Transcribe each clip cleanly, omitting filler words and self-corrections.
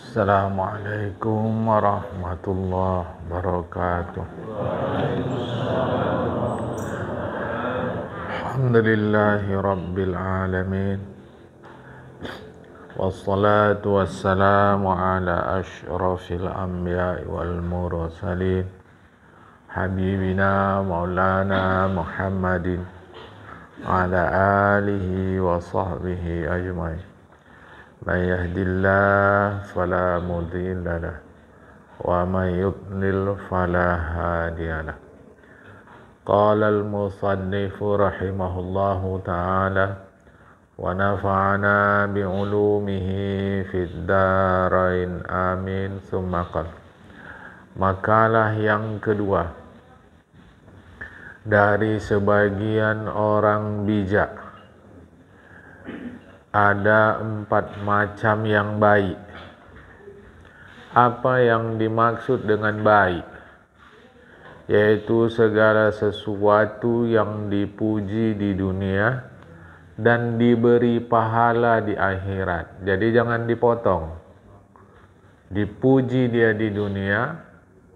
Assalamualaikum warahmatullahi wabarakatuh. Alhamdulillahi rabbil alamin. Wassalatu wassalamu ala asyrafil anbiya'i wal mursalin. Habibina maulana Muhammadin ala alihi wa sahbihi ajma'in. Man yahdillah fala mudilla lah wa man yudlil fala hadiya lah. Qala al-musannifu rahimahullahu ta'ala wa nafa'ana bi'ulumihi fid darain amin. Summa qala, makalah yang kedua dari sebagian orang bijak. Ada 4 macam yang baik. Apa yang dimaksud dengan baik? Yaitu segala sesuatu yang dipuji di dunia dan diberi pahala di akhirat. Jadi jangan dipotong. Dipuji dia di dunia,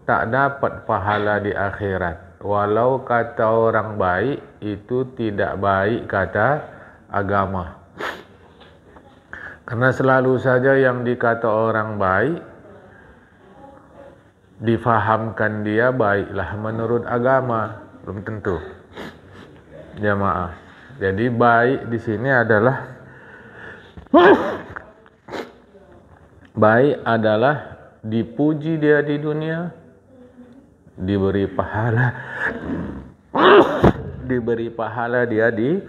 tak dapat pahala di akhirat. Walau kata orang baik, itu tidak baik kata agama. Karena selalu saja yang dikata orang baik difahamkan dia baiklah menurut agama, belum tentu. Jamaah. Jadi baik di sini adalah baik adalah dipuji dia di dunia, diberi pahala dia di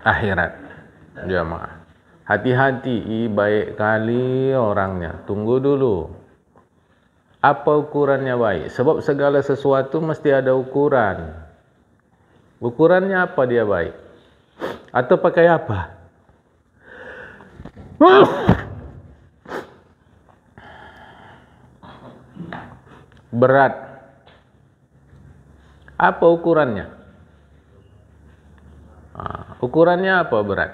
akhirat. Jamaah. Hati-hati, baik kali orangnya. Tunggu dulu. Apa ukurannya baik? Sebab segala sesuatu mesti ada ukuran. Ukurannya apa dia baik? Atau pakai apa? Berat. Apa ukurannya? Ukurannya apa berat?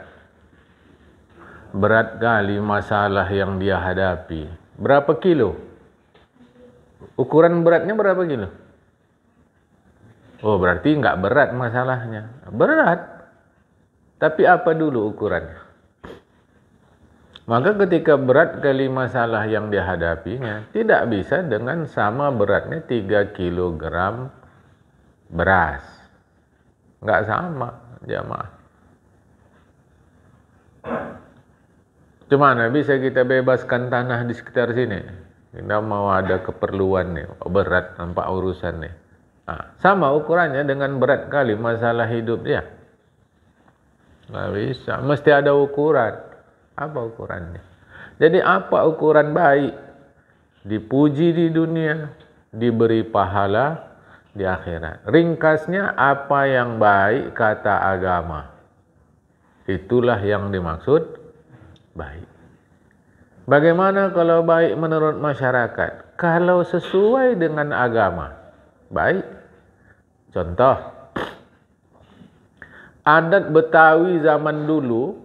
Berat kali masalah yang dia hadapi. Berapa kilo? Ukuran beratnya berapa kilo? Oh, berarti enggak berat masalahnya. Berat. Tapi apa dulu ukurannya? Maka ketika berat kali masalah yang dia hadapinya, tidak bisa dengan sama beratnya 3 kilogram beras. Enggak sama, jamaah. Gimana bisa kita bebaskan tanah di sekitar sini? Kita mau ada keperluan nih, berat nampak urusan nih. Sama ukurannya dengan berat kali masalah hidup dia. Nggak bisa, mesti ada ukuran. Apa ukurannya? Jadi apa ukuran baik? Dipuji di dunia, diberi pahala di akhirat. Ringkasnya, apa yang baik kata agama. Itulah yang dimaksud baik. Bagaimana kalau baik menurut masyarakat? Kalau sesuai dengan agama, baik. Contoh, adat Betawi zaman dulu,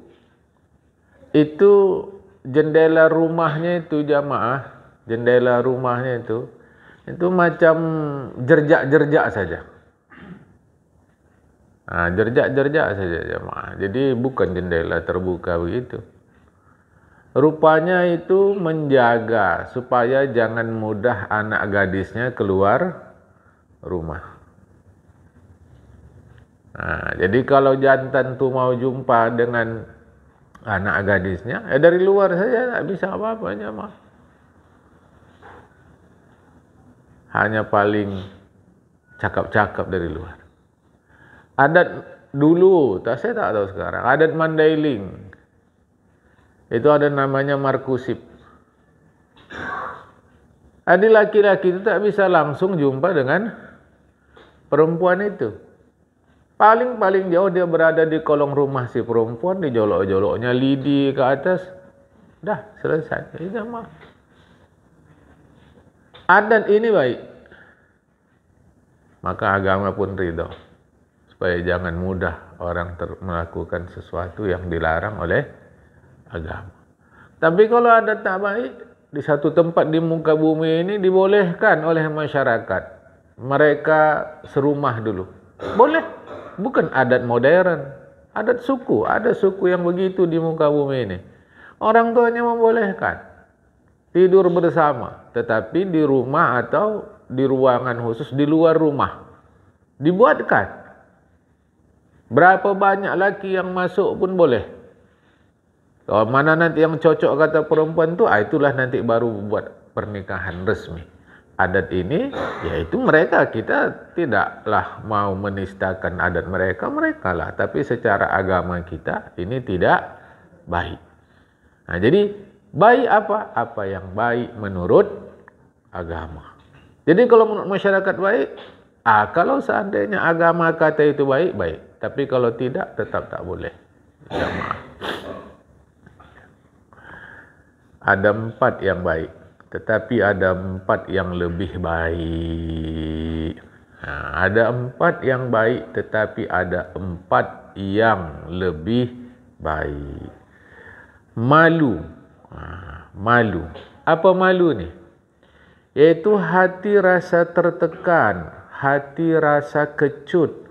itu jendela rumahnya itu jamaah, jendela rumahnya itu macam jerjak-jerjak saja. Jerjak-jerjak saja jamaah. Jadi bukan jendela terbuka begitu. Rupanya itu menjaga supaya jangan mudah anak gadisnya keluar rumah. Jadi kalau jantan tuh mau jumpa dengan anak gadisnya, dari luar saja tak bisa apa-apa jamaah. Hanya paling cakap-cakap dari luar. Adat dulu, saya tak tahu sekarang, adat Mandailing. Itu ada namanya markusip. Adik laki-laki itu tak bisa langsung jumpa dengan perempuan itu. Paling jauh dia berada di kolong rumah si perempuan, dijolok-joloknya lidi ke atas. Dah, selesai. Itu mah. Adat ini baik. Maka agama pun ridho. Supaya jangan mudah orang melakukan sesuatu yang dilarang oleh agama. Tapi kalau adat tak baik, di satu tempat di muka bumi ini dibolehkan oleh masyarakat. Mereka serumah dulu. Boleh. Bukan adat modern. Adat suku. Ada suku yang begitu di muka bumi ini. Orang tuanya membolehkan tidur bersama. Tetapi di rumah atau di ruangan khusus di luar rumah. Dibuatkan. Berapa banyak laki yang masuk pun boleh. Kalau mana nanti yang cocok kata perempuan tu, itulah nanti baru buat pernikahan resmi. Adat ini, yaitu mereka, kita tidaklah mau menistakan adat mereka lah. Tapi secara agama kita, ini tidak baik. Nah, jadi, baik apa? Apa yang baik menurut agama. Jadi kalau menurut masyarakat baik, kalau seandainya agama kata itu baik, baik. Tapi kalau tidak, tetap tak boleh. Jamaah. Ada 4 yang baik. Tetapi ada 4 yang lebih baik. Ada 4 yang baik, tetapi ada 4 yang lebih baik. Malu. Malu. Apa malu ni? Iaitu hati rasa tertekan, hati rasa kecut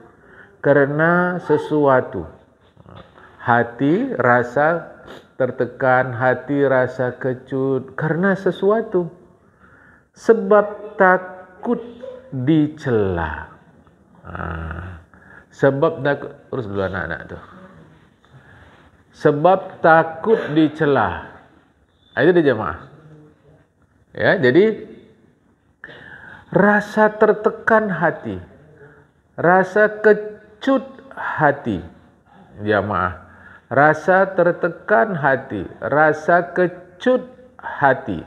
kerana sesuatu. Hati rasa tertekan, hati rasa kecut karena sesuatu. Sebab takut dicela. Sebab takut, urus dulu anak-anak tu. Sebab takut dicela. Itu dia jemaah. Ya, jadi rasa tertekan hati, rasa kecut hati. Jemaah. Rasa tertekan hati, rasa kecut hati.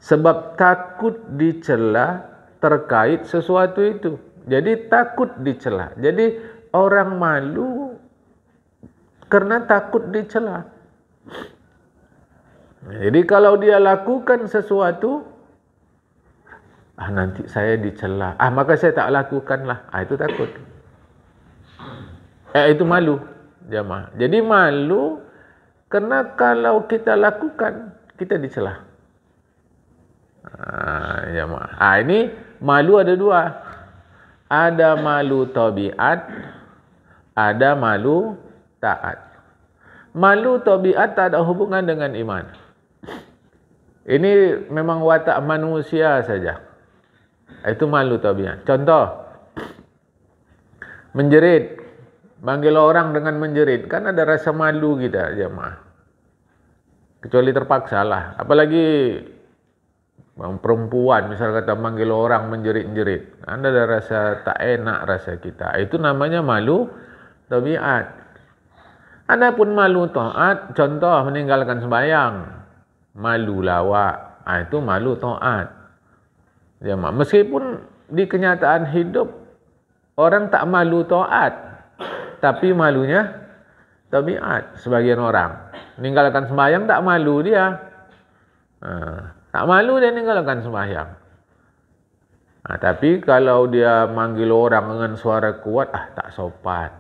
Sebab takut dicela terkait sesuatu itu. Jadi takut dicela. Jadi orang malu karena takut dicela. Jadi kalau dia lakukan sesuatu, nanti saya dicela. Maka saya tak lakukanlah. Itu takut. Itu malu, jemaah. Jadi malu karena kalau kita lakukan, kita dicela. Jemaah. Ini malu ada 2. Ada malu tabiat, ada malu taat. Malu tabiat tak ada hubungan dengan iman. Ini memang watak manusia saja. Itu malu tabiat. Contoh, menjerit. Manggil orang dengan menjerit, kan ada rasa malu kita, jemaah. Kecuali terpaksa lah. Apalagi perempuan, misal kata manggil orang menjerit-jerit, ada rasa tak enak rasa kita. Itu namanya malu tabiat. Adapun malu taat, contoh meninggalkan sembahyang, malu lawak, itu malu taat. Jemaah. Meskipun di kenyataan hidup orang tak malu taat, tapi malunya tabiat. Sebagian orang meninggalkan sembahyang tak malu dia. Tak malu dia meninggalkan sembahyang. Tapi kalau dia manggil orang dengan suara kuat, tak sopan.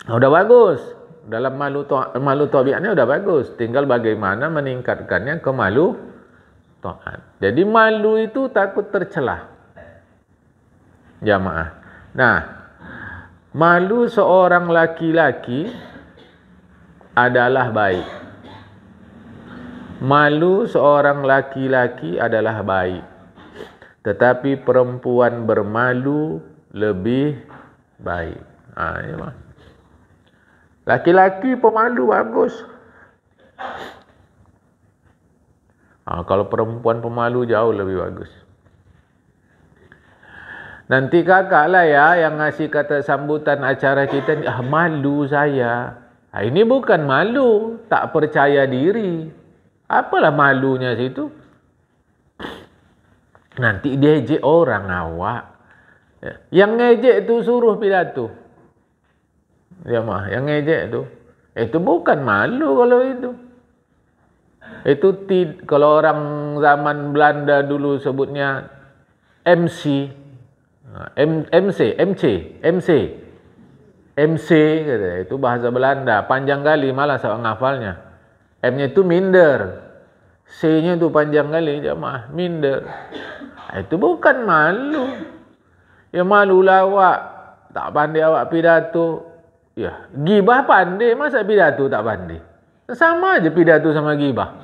Udah bagus. Dalam malu tabiatnya udah bagus. Tinggal bagaimana meningkatkannya ke malu taat. Jadi malu itu takut tercelah. Jamaah. Nah, malu seorang laki-laki adalah baik. Malu seorang laki-laki adalah baik. Tetapi perempuan bermalu lebih baik. Laki-laki pemalu bagus. Kalau perempuan pemalu jauh lebih bagus. Nanti kakak lah ya yang ngasih kata sambutan acara kita ni, malu saya. Ini bukan malu, tak percaya diri. Apalah malunya situ? Nanti dia ejek orang awak. Yang ngejek tu suruh pidato. Yang ngejek tu. Itu bukan malu kalau itu. Itu kalau orang zaman Belanda dulu sebutnya MC. MC. MC kata, itu bahasa Belanda. Panjang kali malah saya ngafalnya. M-nya itu minder. C-nya itu panjang kali jamaah, minder. Itu bukan malu. Ya malulah awak. Tak pandai awak pidato. Ya, gibah pandai. Masa pidato tak pandai? Sama aja pidato sama gibah.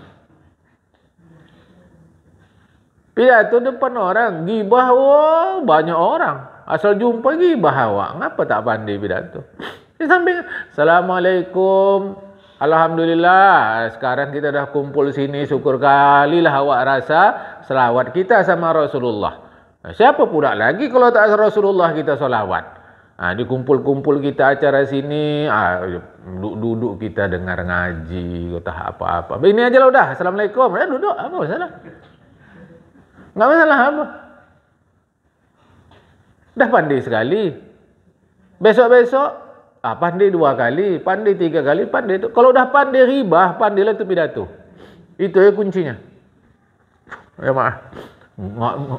Pidato depan orang. Gibah, oh, banyak orang. Asal jumpa gibah awak. Ngapa tak pandai pidato? Di samping, Assalamualaikum. Alhamdulillah. Sekarang kita dah kumpul sini. Syukur kalilah awak rasa selawat kita sama Rasulullah. Siapa pula lagi kalau tak Rasulullah kita selawat? Dikumpul-kumpul kita acara sini, duduk kita dengar ngaji, entah apa-apa. Ini aja lah udah, Assalamualaikum. Duduk, apa masalah? Enggak masalah apa. Dah pandai sekali. Besok-besok, pandai 2 kali, pandai 3 kali, pandai itu. Kalau dah pandai ribah, pandailah itu pidato. Itu ya kuncinya. Ya maaf.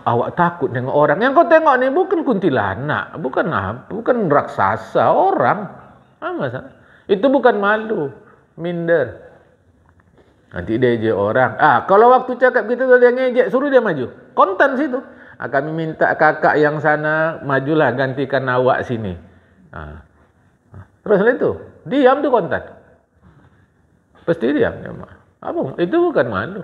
Awak takut tengok orang. Yang kau tengok ni bukan kuntilanak, bukan raksasa, orang. Masalah. Itu bukan malu, minder. Nanti dia je orang. Kalau waktu cakap kita dia ngejek, suruh dia maju. Konten situ. Kami minta kakak yang sana majulah gantikan awak sini. Terus itu, diam tu konten. Pasti diam. Apa? Itu bukan malu.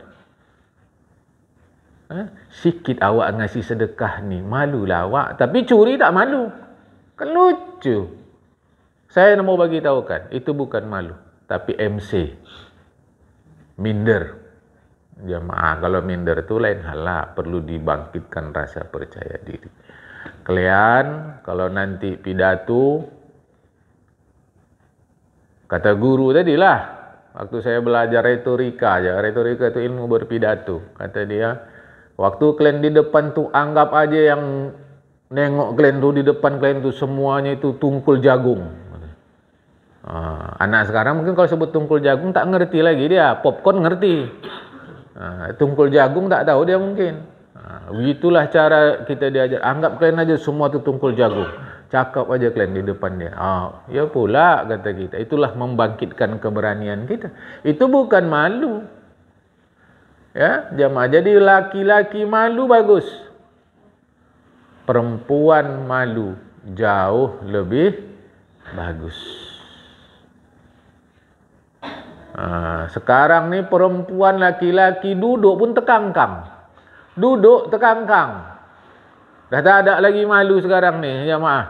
Sikit awak ngasih sedekah ni, malulah awak. Tapi curi tak malu. Kan lucu. Saya nak mau bagi tahu kan, itu bukan malu, tapi MC. Minder. Jemaah, kalau minder itu lain hal lah, perlu dibangkitkan rasa percaya diri. Kalian kalau nanti pidato, kata guru tadilah, waktu saya belajar retorika itu ilmu berpidato. Kata dia, waktu kalian di depan tu anggap aja yang nengok kalian tu di depan kalian tu semuanya itu tungkul jagung. Anak sekarang mungkin kalau sebut tungkul jagung tak ngerti lagi dia, popcorn ngerti. Tungkul jagung tak tahu dia mungkin. Begitulah cara kita diajar. Anggap kalian aja semua tu tungkul jagung. Cakap aja kalian di depan dia. Ya pula kata kita. Itulah membangkitkan keberanian kita. Itu bukan malu. Ya, jamaah. Jadi laki-laki malu bagus. Perempuan malu jauh lebih bagus. Sekarang ni perempuan laki-laki duduk pun tekangkang. Duduk tekangkang. Dah tak ada lagi malu sekarang ni, jamaah.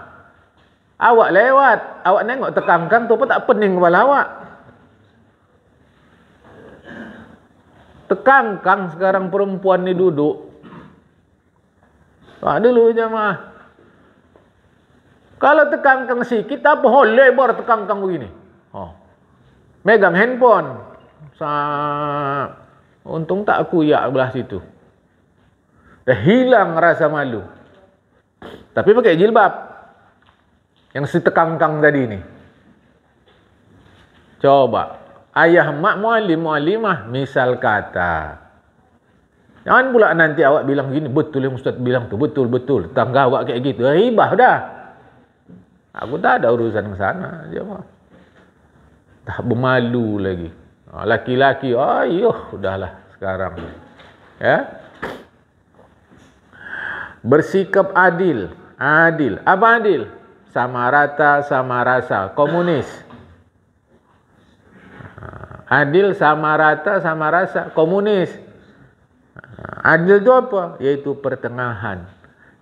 Awak lewat, awak nengok tekangkang tu apa tak pening kepala awak. Tekangkang sekarang perempuan ni duduk. Dulu jamaah. Kalau tekangkang sikit apa lebar tekangkang begini. Megang handphone. Untung tak kuyak belah situ. Dah hilang rasa malu. Tapi pakai jilbab. Yang si tekangkang tadi ni. Coba. Ayah mak muallim muallimah misal kata. Jangan pula nanti awak bilang gini, betul yang ustaz bilang tu, betul. Tangga awak kayak gitu. Ribah dah. Aku tak ada urusan ke sana. Tak bermalu lagi. Laki-laki, udahlah sekarang. Ya. Bersikap adil. Adil. Apa adil? Sama rata, sama rasa. Komunis. Adil sama rata, sama rasa. Komunis. Adil itu apa? Yaitu pertengahan.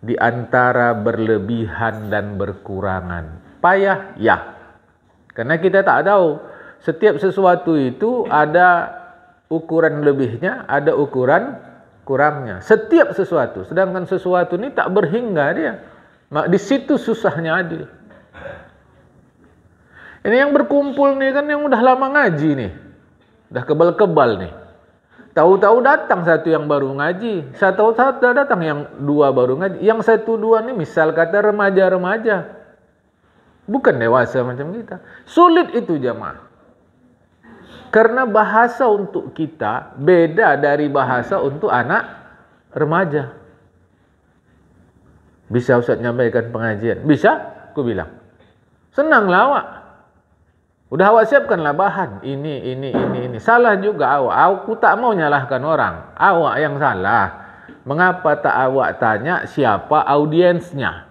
Di antara berlebihan dan berkurangan. Payah? Ya. Karena kita tak tahu. Setiap sesuatu itu ada ukuran lebihnya, ada ukuran kurangnya. Setiap sesuatu. Sedangkan sesuatu ini tak berhingga dia. Di situ susahnya adil. Ini yang berkumpul nih kan yang udah lama ngaji nih. Udah kebal-kebal nih. Tahu-tahu datang satu yang baru ngaji. Tahu datang yang 2 baru ngaji. Yang 1, 2 nih misal kata remaja-remaja. Bukan dewasa macam kita. Sulit itu jamaah. Karena bahasa untuk kita beda dari bahasa untuk anak remaja. Bisa Ustaz nyampaikan pengajian? Bisa? Aku bilang. Senanglah awak. Udah awak siapkanlah bahan. Ini. Salah juga awak. Aku tak mau nyalahkan orang. Awak yang salah. Mengapa tak awak tanya siapa audiensnya?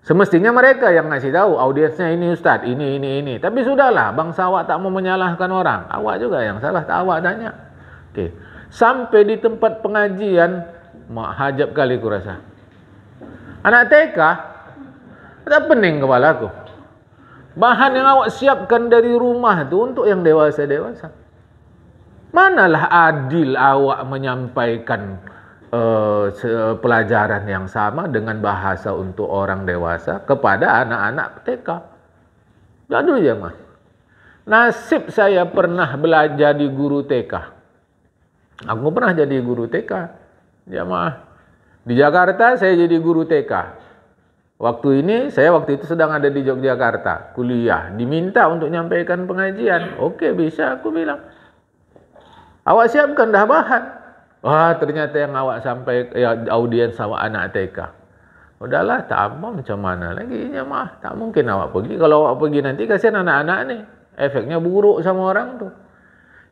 Semestinya mereka yang ngasih tahu audiensnya ini Ustaz, ini. Tapi sudahlah, bangsa awak tak mau menyalahkan orang. Awak juga yang salah, tak awak tanya. Okey. Sampai di tempat pengajian, mak hajab kali ku rasa. Anak TK, tak pening kepalaku. Bahan yang awak siapkan dari rumah tu untuk yang dewasa-dewasa. Manalah adil awak menyampaikan pelajaran yang sama dengan bahasa untuk orang dewasa kepada anak-anak TK. Aduh ya mas. Nasib saya pernah belajar di guru TK. Aku pernah jadi guru TK. Jamaah. Di Jakarta saya jadi guru TK. Waktu itu sedang ada di Yogyakarta, kuliah. Diminta untuk menyampaikan pengajian. Okey, bisa, aku bilang. Awak siapkan dah bahan. Wah, ternyata yang awak sampai audiens awak anak TK. Udahlah, tak apa macam mana lagi. Jamaah, tak mungkin awak pergi. Kalau awak pergi nanti, kasihan anak-anak ni. Efeknya buruk sama orang tu.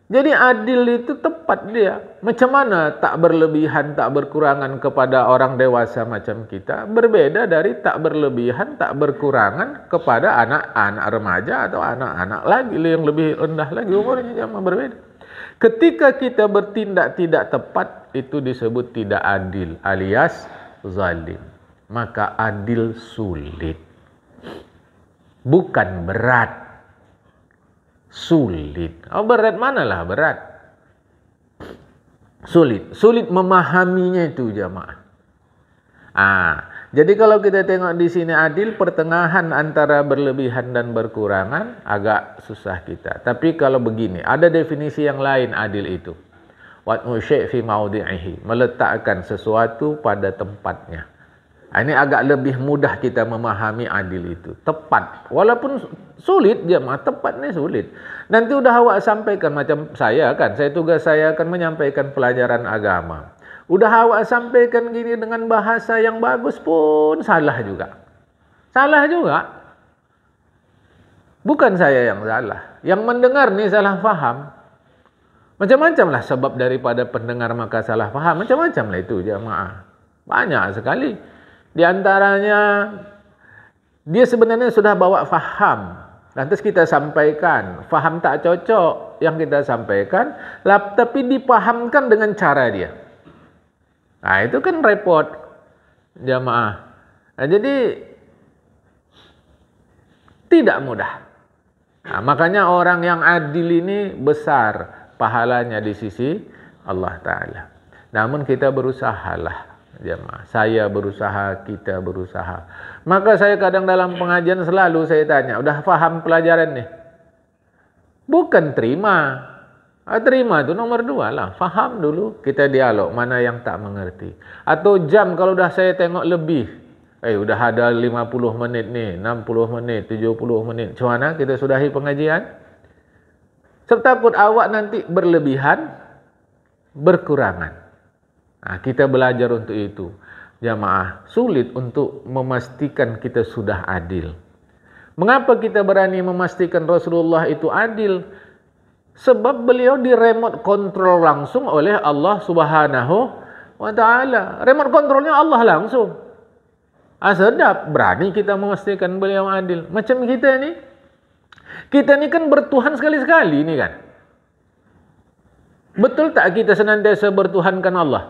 Jadi adil itu tepat dia. Macam mana tak berlebihan, tak berkurangan kepada orang dewasa macam kita. Berbeda dari tak berlebihan, tak berkurangan kepada anak-anak remaja atau anak-anak lagi yang lebih rendah lagi umurnya. Jamaah berbeda. Ketika kita bertindak tidak tepat, itu disebut tidak adil alias zalim. Maka adil sulit. Bukan berat. Sulit. Oh, berat manalah berat? Sulit memahaminya itu jamaah. Jadi kalau kita tengok di sini adil, pertengahan antara berlebihan dan berkurangan agak susah kita. Tapi kalau begini, ada definisi yang lain adil itu. Wad'u syai' fi mawdi'ihi, meletakkan sesuatu pada tempatnya. Ini agak lebih mudah kita memahami adil itu. Tepat. Walaupun sulit jemaah, tepat ni sulit. Nanti udah awak sampaikan macam saya kan. Tugas saya akan menyampaikan pelajaran agama. Udah awak sampaikan gini dengan bahasa yang bagus pun salah juga. Salah juga. Bukan saya yang salah. Yang mendengar ni salah faham. Macam-macam lah sebab daripada pendengar maka salah faham. Macam-macam lah itu jemaah. Banyak sekali. Di antaranya, dia sebenarnya sudah bawa faham. Lantas kita sampaikan, faham tak cocok yang kita sampaikan, tapi dipahamkan dengan cara dia. Itu kan repot, jamaah. Jadi, tidak mudah. Makanya orang yang adil ini besar pahalanya di sisi Allah Ta'ala. Namun kita berusahalah. Jemaah, saya berusaha, kita berusaha. Maka saya kadang dalam pengajian selalu saya tanya, udah faham pelajaran nih? Bukan terima. Terima itu nomor 2 lah. Faham dulu, kita dialog mana yang tak mengerti. Atau jam kalau udah saya tengok lebih. Udah ada 50 menit nih, 60 menit, 70 menit. Macam mana kita sudahi pengajian? Takut awak nanti berlebihan, berkurangan. Kita belajar untuk itu. Jamaah, sulit untuk memastikan kita sudah adil. Mengapa kita berani memastikan Rasulullah itu adil? Sebab beliau di remote control langsung oleh Allah Subhanahu wa Ta'ala. Remote controlnya Allah langsung. Sedap, berani kita memastikan beliau adil. Macam kita ni. Kita ni kan bertuhan sekali-sekali ni kan. Betul tak kita senantiasa bertuhankan Allah?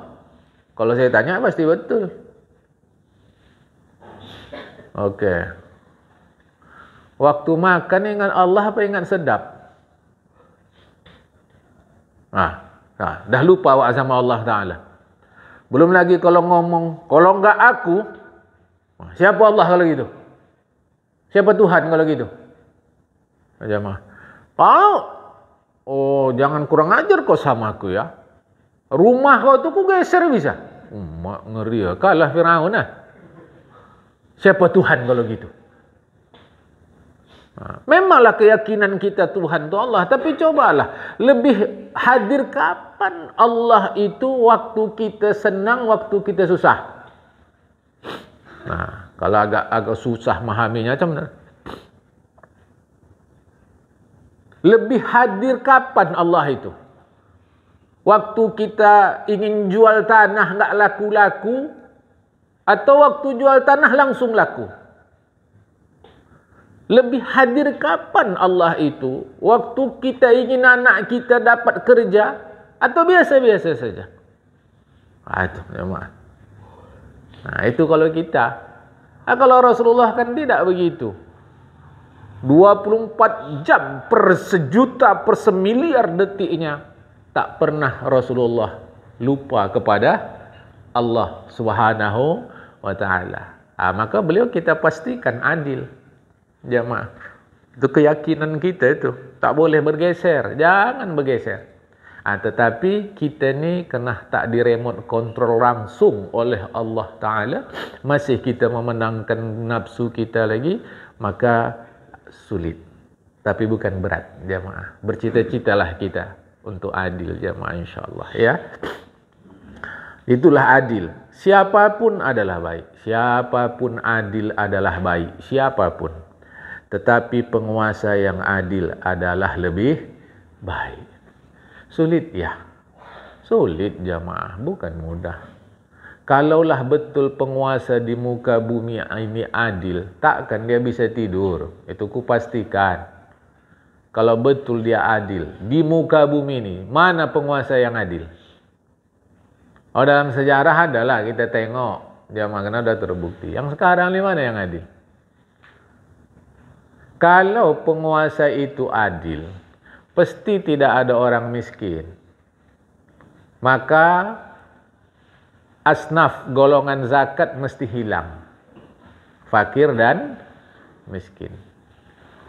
Kalau saya tanya pasti betul. Okey. Waktu makan ingat Allah apa ingat sedap? Dah lupa awak sama Allah Ta'ala. Belum lagi kalau ngomong, kalau enggak aku, siapa Allah kalau gitu? Siapa Tuhan kalau gitu? Jamaah. Jangan kurang ajar kau sama aku ya. Rumah kau tu ku geser bisa. Mak ngeri ya. Kalah Firaun lah. Siapa Tuhan kalau gitu? Memanglah keyakinan kita Tuhan itu Allah. Tapi cobalah. Lebih hadir kapan Allah itu waktu kita senang, waktu kita susah. Kalau agak susah memahaminya macam mana? Lebih hadir kapan Allah itu? Waktu kita ingin jual tanah enggak laku-laku, atau waktu jual tanah langsung laku? Lebih hadir kapan Allah itu? Waktu kita ingin anak kita dapat kerja, atau biasa-biasa saja? Itu jemaah. Nah, itu kalau kita. Kalau Rasulullah kan tidak begitu. 24 jam per sejuta per semiliar detiknya tak pernah Rasulullah lupa kepada Allah Subhanahu wa taala. Maka beliau kita pastikan adil. Jemaah. Itu keyakinan kita itu. Tak boleh bergeser, jangan bergeser. Tetapi kita ni kena tak diremote kontrol langsung oleh Allah Ta'ala. Masih kita memenangkan nafsu kita lagi, maka sulit. Tapi bukan berat, jemaah. Bercita-citalah kita untuk adil, jemaah, insyaAllah. Ya. Itulah adil. Siapapun adalah baik. Siapapun adil adalah baik. Siapapun. Tetapi penguasa yang adil adalah lebih baik. Sulit ya. Sulit jamaah, bukan mudah. Kalaulah betul penguasa di muka bumi ini adil, takkan dia bisa tidur. Itu kupastikan. Kalau betul dia adil di muka bumi ini, mana penguasa yang adil? Dalam sejarah adalah kita tengok, jamaah, karena sudah terbukti. Yang sekarang ni mana yang adil? Kalau penguasa itu adil, pasti tidak ada orang miskin. Maka asnaf golongan zakat mesti hilang. Fakir dan miskin.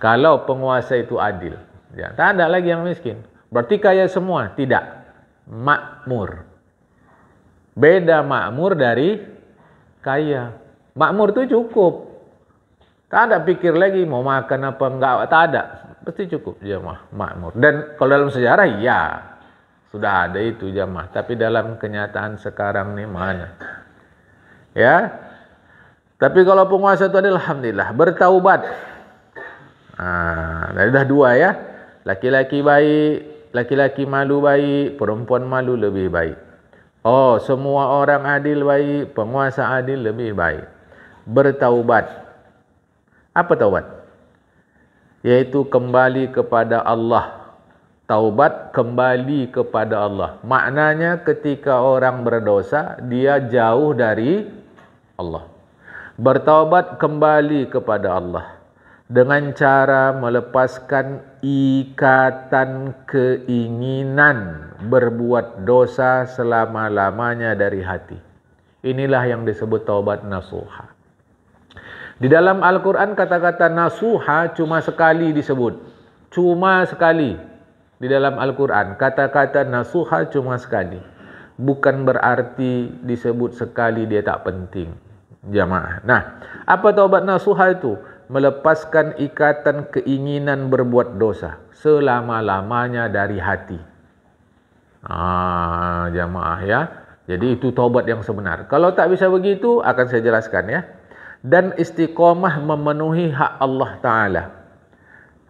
Kalau penguasa itu adil. Ya, tak ada lagi yang miskin. Berarti kaya semua? Tidak. Makmur. Beda makmur dari kaya. Makmur itu cukup. Tak ada pikir lagi mau makan apa enggak. Tak ada. Pasti cukup jamaah makmur. Dan kalau dalam sejarah ya sudah ada itu jamaah. Tapi dalam kenyataan sekarang ni mana? Ya. Tapi kalau penguasa itu adalah alhamdulillah bertaubat. Dari dah dua ya. Laki-laki baik, laki-laki malu baik, perempuan malu lebih baik. Semua orang adil baik, penguasa adil lebih baik. Bertaubat. Apa taubat? Yaitu kembali kepada Allah. Taubat kembali kepada Allah. Maknanya ketika orang berdosa, dia jauh dari Allah. Bertaubat kembali kepada Allah. Dengan cara melepaskan ikatan keinginan berbuat dosa selama-lamanya dari hati. Inilah yang disebut taubat nasuha. Di dalam Al-Quran kata-kata nasuha cuma sekali disebut. Cuma sekali. Di dalam Al-Quran kata-kata nasuha cuma sekali. Bukan berarti disebut sekali dia tak penting. Jamaah. Nah, apa taubat nasuha itu? Melepaskan ikatan keinginan berbuat dosa selama-lamanya dari hati. Jamaah ya. Jadi itu taubat yang sebenar. Kalau tak bisa begitu akan saya jelaskan ya. Dan istiqomah memenuhi hak Allah Ta'ala.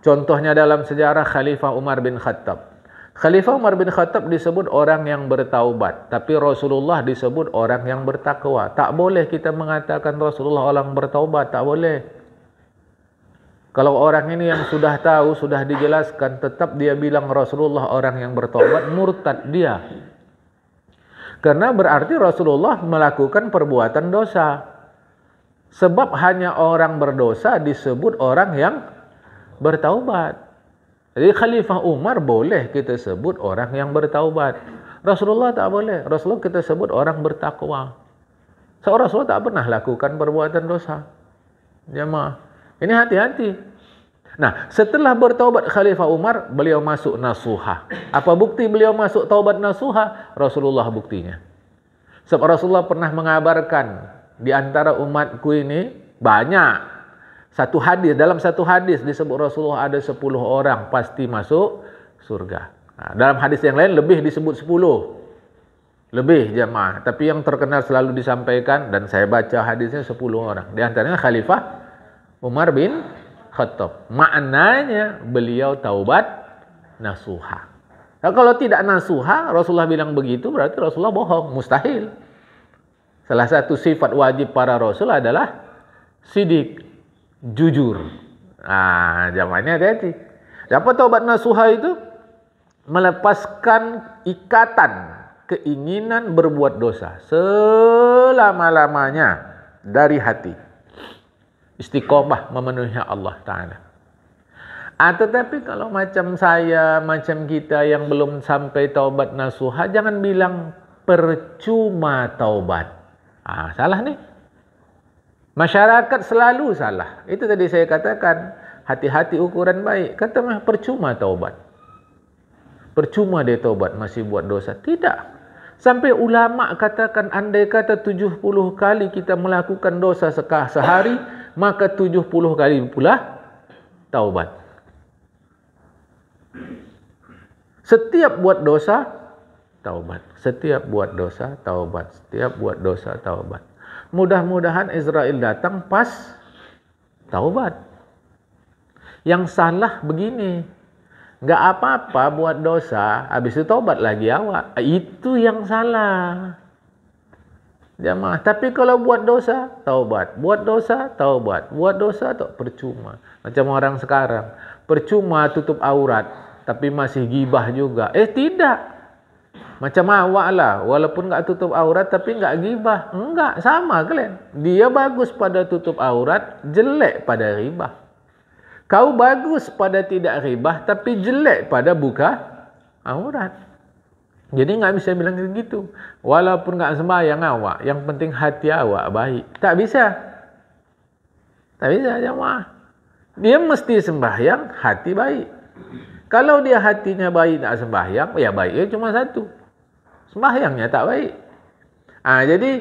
Contohnya dalam sejarah Khalifah Umar bin Khattab. Khalifah Umar bin Khattab disebut orang yang bertaubat. Tapi Rasulullah disebut orang yang bertakwa. Tak boleh kita mengatakan Rasulullah orang bertaubat. Tak boleh. Kalau orang ini yang sudah tahu, sudah dijelaskan, tetap dia bilang Rasulullah orang yang bertaubat, murtad dia. Karena berarti Rasulullah melakukan perbuatan dosa. Sebab hanya orang berdosa disebut orang yang bertaubat. Jadi Khalifah Umar boleh kita sebut orang yang bertaubat. Rasulullah tak boleh. Rasulullah kita sebut orang bertakwa. Seorang Rasulullah tak pernah lakukan perbuatan dosa. Jemaah, ini hati-hati. Nah, setelah bertaubat Khalifah Umar, beliau masuk nasuha. Apa bukti beliau masuk taubat nasuha? Rasulullah buktinya. Sebab Rasulullah pernah mengabarkan di antara umatku ini banyak. Satu hadis, dalam satu hadis disebut Rasulullah ada 10 orang pasti masuk surga. Nah, dalam hadis yang lain lebih disebut 10. Lebih jamaah. Tapi yang terkenal selalu disampaikan, dan saya baca hadisnya 10 orang. Di antaranya Khalifah Umar bin Khattab. Maknanya beliau taubat nasuha. Nah, kalau tidak nasuha, Rasulullah bilang begitu, berarti Rasulullah bohong. Mustahil. Salah satu sifat wajib para Rasul adalah sidik, jujur. Nah, zamannya hati-hati. Apa taubat nasuha itu? Melepaskan ikatan, keinginan berbuat dosa selama-lamanya dari hati. Istiqomah memenuhi Allah Ta'ala. Tetapi kalau macam saya, macam kita yang belum sampai taubat nasuha, jangan bilang percuma taubat. Salah nih. Masyarakat selalu salah. Itu tadi saya katakan, hati-hati ukuran baik. Kata percuma taubat. Percuma dia taubat masih buat dosa. Tidak. Sampai ulama katakan, andai kata 70 kali kita melakukan dosa sehari, maka 70 kali pula taubat. Setiap buat dosa, taubat. Setiap buat dosa, taubat. Setiap buat dosa, taubat. Mudah-mudahan Israel datang pas taubat. Yang salah begini, nggak apa-apa buat dosa, habis itu taubat lagi awak. Itu yang salah. Jamaah. Tapi kalau buat dosa, taubat. Buat dosa, taubat. Buat dosa, percuma. Macam orang sekarang. Percuma tutup aurat, tapi masih gibah juga. Tidak. Macam awak lah. Walaupun nggak tutup aurat, tapi nggak gibah. Enggak, sama kalian. Dia bagus pada tutup aurat, jelek pada ribah. Kau bagus pada tidak ribah, tapi jelek pada buka aurat. Jadi nggak bisa bilang gitu. Walaupun nggak sembahyang awak, yang penting hati awak baik. Tak bisa. Tak bisa jemaah. Dia mesti sembahyang, hati baik. Kalau dia hatinya baik tak sembahyang, ya baiknya cuma satu. Sembahyangnya tak baik. Jadi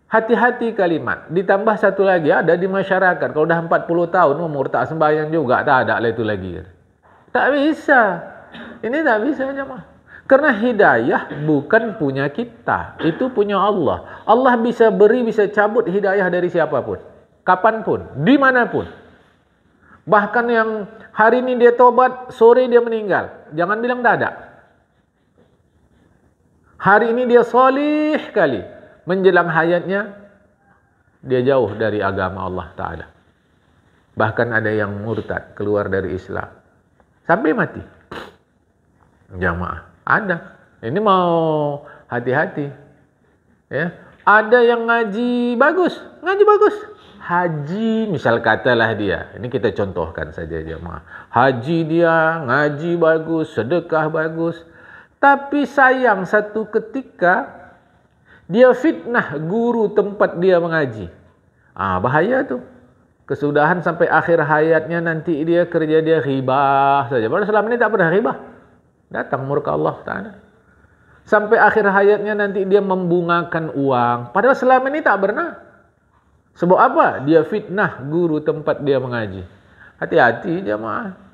hati-hati kalimat. Ditambah satu lagi ada di masyarakat. Kalau dah 40 tahun umur tak sembahyang juga, tak ada lah itu lagi. Tak bisa. Ini tak bisa jemaah. Karena hidayah bukan punya kita. Itu punya Allah. Allah bisa beri, bisa cabut hidayah dari siapapun. Kapanpun. Dimanapun. Bahkan yang hari ini dia tobat, sore dia meninggal. Jangan bilang tak ada. Hari ini dia solih kali. Menjelang hayatnya, dia jauh dari agama Allah Ta'ala. Bahkan ada yang murtad, keluar dari Islam. Sampai mati. Jamaah. Ada. Ini mau hati-hati. Ya. Ada yang ngaji bagus. Ngaji bagus. Haji, misal katalah dia. Ini kita contohkan saja jemaah. Haji dia, ngaji bagus, sedekah bagus. Tapi sayang satu ketika dia fitnah guru tempat dia mengaji. Bahaya tuh. Kesudahan sampai akhir hayatnya nanti dia kerja dia ribah saja. Padahal selama ini tak pernah ribah. Datang murka Allah Ta'ala. Sampai akhir hayatnya nanti dia membungakan uang. Padahal selama ini tak pernah. Sebab apa? Dia fitnah guru tempat dia mengaji. Hati-hati jemaah.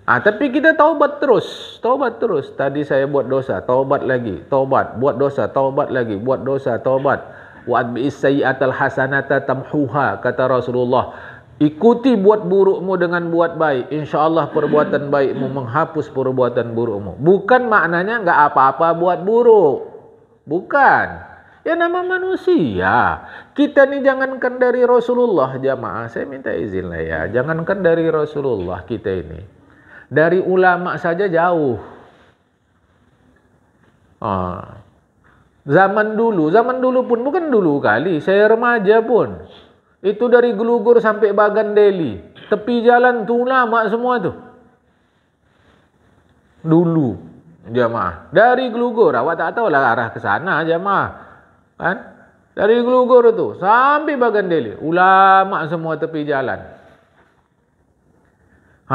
Tapi kita taubat terus. Taubat terus. Tadi saya buat dosa. Taubat lagi. Taubat. Buat dosa. Taubat lagi. Buat dosa. Taubat. Wa'adbi'is sayyi'atal hasanata tamhuha. Kata Rasulullah. Ikuti buat burukmu dengan buat baik. InsyaAllah perbuatan baikmu menghapus perbuatan burukmu. Bukan maknanya enggak apa-apa buat buruk. Bukan. Ya nama manusia. Kita ni jangankan dari Rasulullah jamaah. Saya minta izin lah ya. Jangankan dari Rasulullah kita ini. Dari ulama saja jauh. Zaman dulu pun bukan dulu kali. Saya remaja pun. Itu dari Gelugur sampai Bagan Deli. Tepi jalan tu ulama semua tu. Dulu jamaah. Dari Gelugur. Awak tak tahu lah arah ke sana jamaah. Kan? Dari Gelugur tu sampai Bagan Deli. Ulama semua tepi jalan.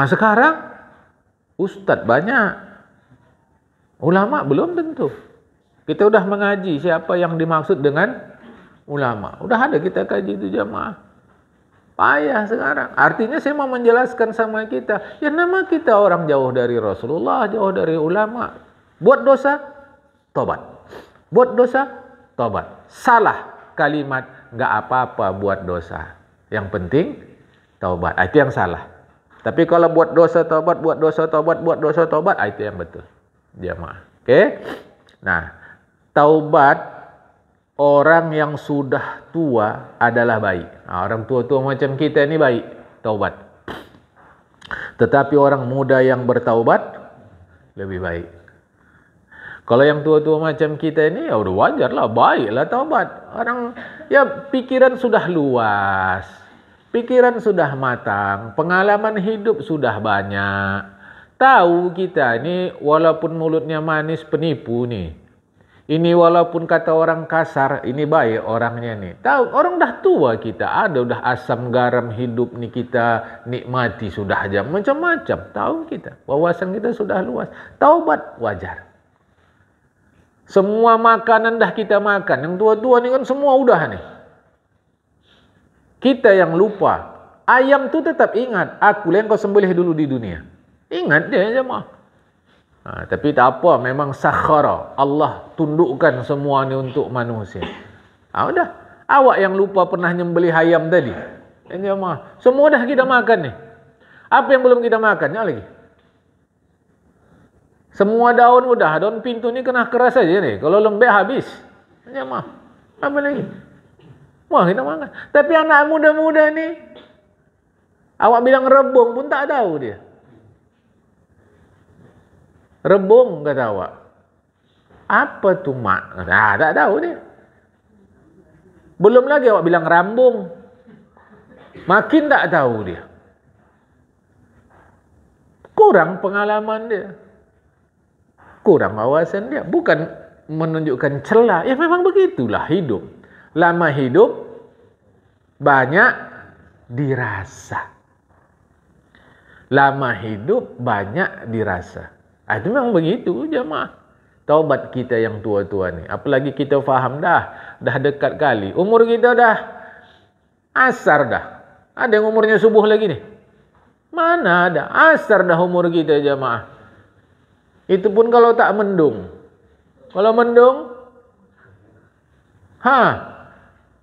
Sekarang ustaz banyak. Ulama belum tentu. Kita udah mengaji siapa yang dimaksud dengan ulama. Udah ada kita kaji itu jamaah. Payah sekarang. Artinya saya mau menjelaskan sama kita. Ya nama kita orang jauh dari Rasulullah, jauh dari ulama. Buat dosa, tobat. Buat dosa, taubat. Salah kalimat, nggak apa-apa buat dosa. Yang penting taubat. Itu yang salah. Tapi kalau buat dosa taubat, buat dosa taubat, buat dosa taubat, itu yang betul. Jamaah. Oke? Nah, taubat orang yang sudah tua adalah baik. Orang tua-tua macam kita ini baik, taubat. Tetapi orang muda yang bertaubat lebih baik. Kalau yang tua-tua macam kita ini, ya udah wajar lah, baiklah taubat. Orang ya pikiran sudah luas, pikiran sudah matang, pengalaman hidup sudah banyak. Tahu kita ini walaupun mulutnya manis penipu nih. Ini walaupun kata orang kasar, ini baik orangnya nih. Tahu orang dah tua kita, ada udah asam garam hidup nih kita nikmati sudah aja macam-macam. Tahu kita, wawasan kita sudah luas. Taubat wajar. Semua makanan dah kita makan. Yang tua-tua ni kan semua udah nih. Kita yang lupa. Ayam tu tetap ingat, aku yang kau sembelih dulu di dunia. Ingat dia jemaah. Tapi tak apa, memang sakhara. Allah tundukkan semua ni untuk manusia. Udah. Awak yang lupa pernah nyembelih ayam tadi. Jemaah. Semua dah kita makan nih. Apa yang belum kita makan? Ya lagi. Semua daun udah, daun pintu ni kena keras saja nih. Kalau lembek habis. Jemaah. Apa lagi? Wah, kita makan. Tapi anak muda-muda ni, awak bilang rebung pun tak tahu dia. Rebung kata awak. Apa tu mak? Tak tahu dia. Belum lagi awak bilang rambung. Makin tak tahu dia. Kurang pengalaman dia. Kurang wawasan dia. Bukan menunjukkan celah. Ya memang begitulah hidup. Lama hidup, banyak dirasa. Lama hidup, banyak dirasa. Itu memang begitu jemaah. Taubat kita yang tua-tua ni. Apalagi kita faham dah dekat kali. Umur kita dah asar dah. Ada yang umurnya subuh lagi nih. Mana ada? Asar dah umur kita jemaah. Itu pun kalau tak mendung. Kalau mendung,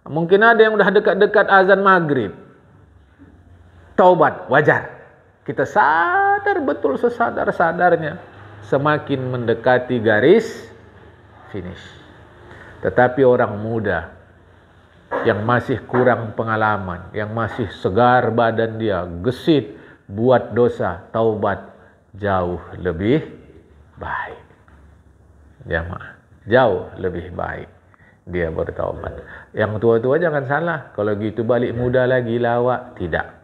mungkin ada yang udah dekat-dekat azan maghrib. Taubat, wajar. Kita sadar betul sesadar-sadarnya. Semakin mendekati garis finish. Tetapi orang muda yang masih kurang pengalaman, yang masih segar badan dia, gesit, buat dosa, taubat jauh lebih baik. Jamaah, jauh lebih baik dia bertaubat. Yang tua-tua jangan salah, kalau gitu balik muda lagi lawak, tidak.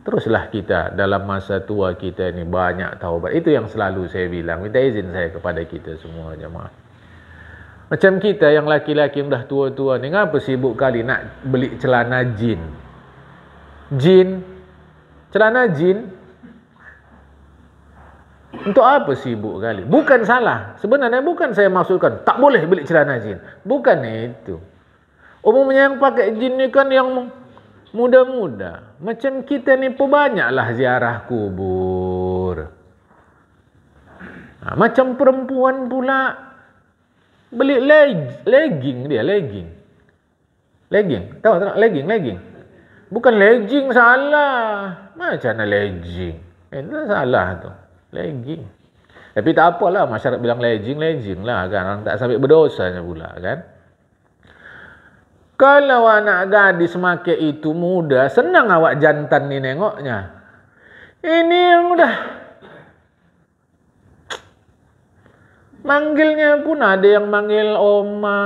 Teruslah kita dalam masa tua kita ini banyak taubat. Itu yang selalu saya bilang. Minta izin saya kepada kita semua jemaah. Macam kita yang laki-laki yang dah tua-tua ni, ngapa sibuk kali nak beli celana jin? Jin, celana jin. Untuk apa sibuk kali? Bukan salah. Sebenarnya bukan saya maksudkan tak boleh beli celana jin. Bukan itu. Umumnya yang pakai jin ni kan yang muda-muda. Macam kita ni pun banyaklah ziarah kubur. Macam perempuan pula beli legging dia, legging. Legging, tahu tak? Legging. Bukan legging, salah. Macam mana legging? Itu salah tu. Legging. Tapi tak apalah, masyarakat bilang legging lah kan. Orang tak sampai berdosanya pula kan. Kalau anak gadis make itu muda, senang awak jantan ni nengoknya. Ini yang udah manggilnya pun ada yang manggil oma,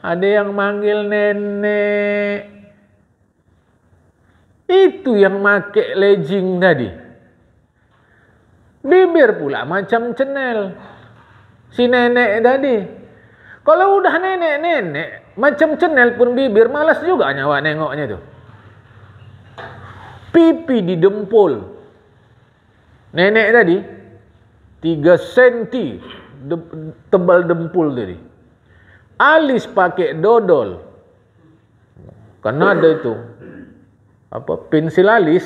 ada yang manggil nenek. Itu yang make legging tadi. Bibir pula macam cenel. Si nenek tadi. Kalau udah nenek-nenek, macam cenel pun bibir, malas juga nyawa nengoknya tu. Pipi di dempul. Nenek tadi, 3 senti tebal dempul tadi. Alis pakai dodol. Karena ada itu. Pensil alis.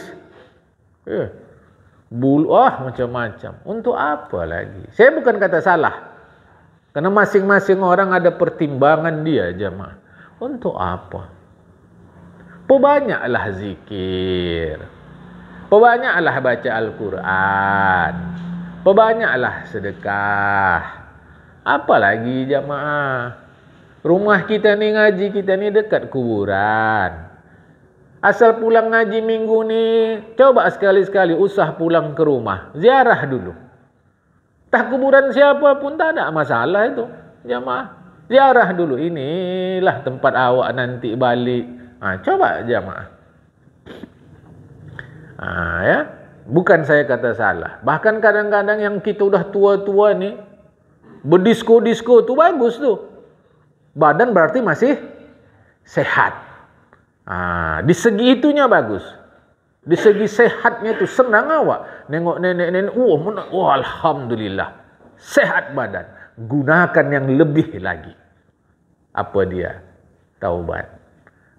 Bulu, macam-macam. Untuk apa lagi? Saya bukan kata salah. Karena masing-masing orang ada pertimbangan dia, jamaah. Untuk apa? Perbanyaklah zikir. Perbanyaklah baca Al-Quran. Perbanyaklah sedekah. Apalagi jamaah. Rumah kita ni ngaji kita ni dekat kuburan. Asal pulang ngaji minggu ni, coba sekali-sekali usah pulang ke rumah. Ziarah dulu. Tak kuburan siapa pun tak ada masalah itu. Jamaah. Ziarah dulu. Inilah tempat awak nanti balik. Coba jamaah. Ya. Bukan saya kata salah. Bahkan kadang-kadang yang kita udah tua-tua ni, berdisko-disko tu bagus tu. Badan berarti masih sehat. Di segi itunya bagus. Di segi sehatnya tu senang awak. Nengok nenek-nenek, alhamdulillah. Sehat badan. Gunakan yang lebih lagi. Apa dia? Taubat.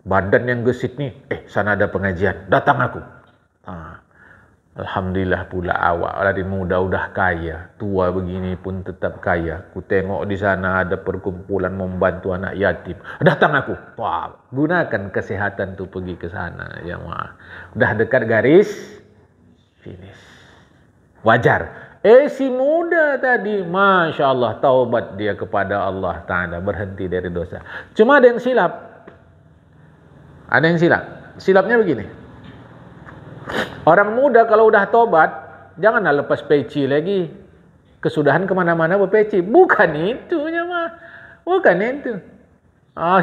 Badan yang gesit ni, sana ada pengajian, datang aku. Alhamdulillah pula awak dari muda udah kaya, tua begini pun tetap kaya. Ku tengok di sana ada perkumpulan membantu anak yatim. Datang aku. Wah, gunakan kesehatan tu pergi ke sana, jemaah. Udah dekat garis finish. Wajar. Si muda tadi, Masya Allah, taubat dia kepada Allah Ta'ala, berhenti dari dosa. Cuma ada yang silap. Ada yang silap. Silapnya begini. Orang muda kalau udah tobat, janganlah lepas peci lagi. Kesudahan kemana-mana berpeci. Bukan itu, jemaah. Bukan itu.